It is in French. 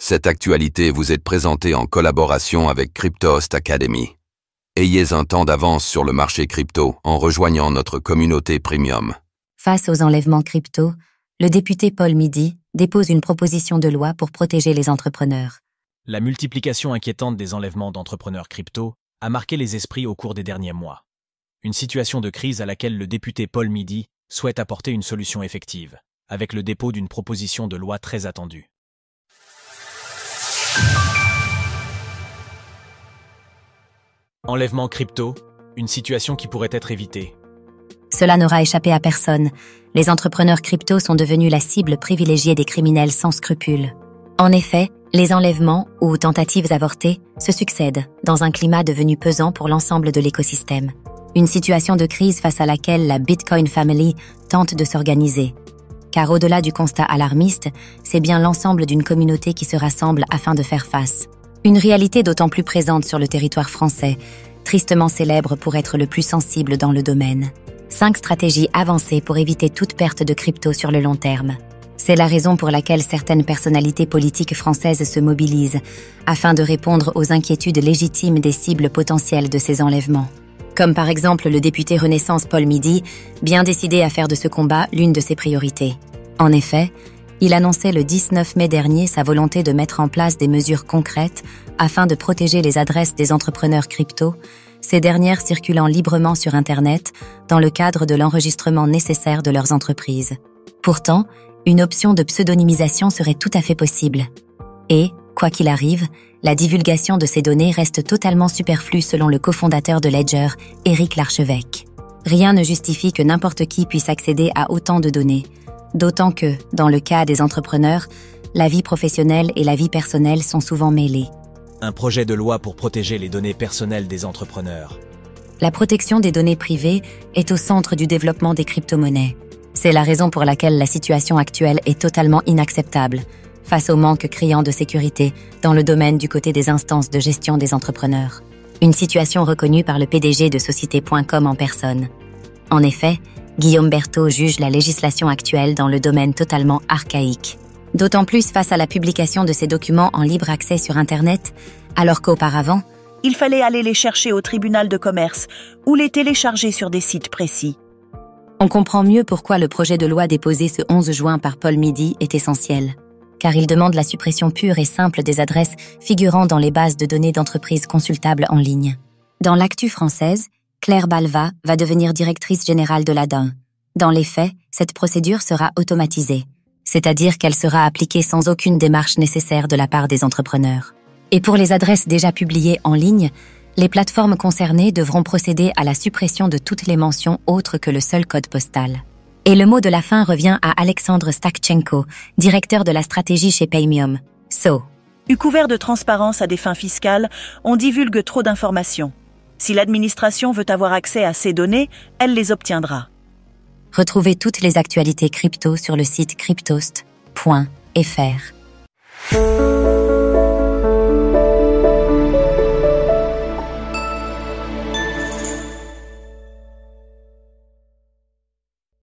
Cette actualité vous est présentée en collaboration avec Cryptost Academy. Ayez un temps d'avance sur le marché crypto en rejoignant notre communauté premium. Face aux enlèvements crypto, le député Paul Midi dépose une proposition de loi pour protéger les entrepreneurs. La multiplication inquiétante des enlèvements d'entrepreneurs crypto a marqué les esprits au cours des derniers mois. Une situation de crise à laquelle le député Paul Midi souhaite apporter une solution effective, avec le dépôt d'une proposition de loi très attendue. Enlèvement crypto, une situation qui pourrait être évitée. Cela n'aura échappé à personne. Les entrepreneurs crypto sont devenus la cible privilégiée des criminels sans scrupules. En effet, les enlèvements ou tentatives avortées se succèdent dans un climat devenu pesant pour l'ensemble de l'écosystème. Une situation de crise face à laquelle la Bitcoin Family tente de s'organiser. Car au-delà du constat alarmiste, c'est bien l'ensemble d'une communauté qui se rassemble afin de faire face. Une réalité d'autant plus présente sur le territoire français, tristement célèbre pour être le plus sensible dans le domaine. 5 stratégies avancées pour éviter toute perte de crypto sur le long terme. C'est la raison pour laquelle certaines personnalités politiques françaises se mobilisent, afin de répondre aux inquiétudes légitimes des cibles potentielles de ces enlèvements. Comme par exemple le député Renaissance Paul Midi, bien décidé à faire de ce combat l'une de ses priorités. En effet, il annonçait le 19 mai dernier sa volonté de mettre en place des mesures concrètes afin de protéger les adresses des entrepreneurs crypto, ces dernières circulant librement sur Internet dans le cadre de l'enregistrement nécessaire de leurs entreprises. Pourtant, une option de pseudonymisation serait tout à fait possible. Et, quoi qu'il arrive, la divulgation de ces données reste totalement superflue selon le cofondateur de Ledger, Éric Larchevêque. Rien ne justifie que n'importe qui puisse accéder à autant de données, d'autant que, dans le cas des entrepreneurs, la vie professionnelle et la vie personnelle sont souvent mêlées. Un projet de loi pour protéger les données personnelles des entrepreneurs. La protection des données privées est au centre du développement des crypto-monnaies. C'est la raison pour laquelle la situation actuelle est totalement inacceptable, face au manque criant de sécurité dans le domaine du côté des instances de gestion des entrepreneurs. Une situation reconnue par le PDG de Société.com en personne. En effet, Guillaume Berthaud juge la législation actuelle dans le domaine totalement archaïque. D'autant plus face à la publication de ces documents en libre accès sur Internet, alors qu'auparavant, il fallait aller les chercher au tribunal de commerce ou les télécharger sur des sites précis. On comprend mieux pourquoi le projet de loi déposé ce 11 juin par Paul Midi est essentiel. Car il demande la suppression pure et simple des adresses figurant dans les bases de données d'entreprises consultables en ligne. Dans l'actu française, Claire Balva va devenir directrice générale de l'ADIN. Dans les faits, cette procédure sera automatisée, c'est-à-dire qu'elle sera appliquée sans aucune démarche nécessaire de la part des entrepreneurs. Et pour les adresses déjà publiées en ligne, les plateformes concernées devront procéder à la suppression de toutes les mentions autres que le seul code postal. Et le mot de la fin revient à Alexandre Stakchenko, directeur de la stratégie chez Paymium. Couvert de transparence à des fins fiscales, on divulgue trop d'informations. Si l'administration veut avoir accès à ces données, elle les obtiendra. Retrouvez toutes les actualités crypto sur le site cryptost.fr.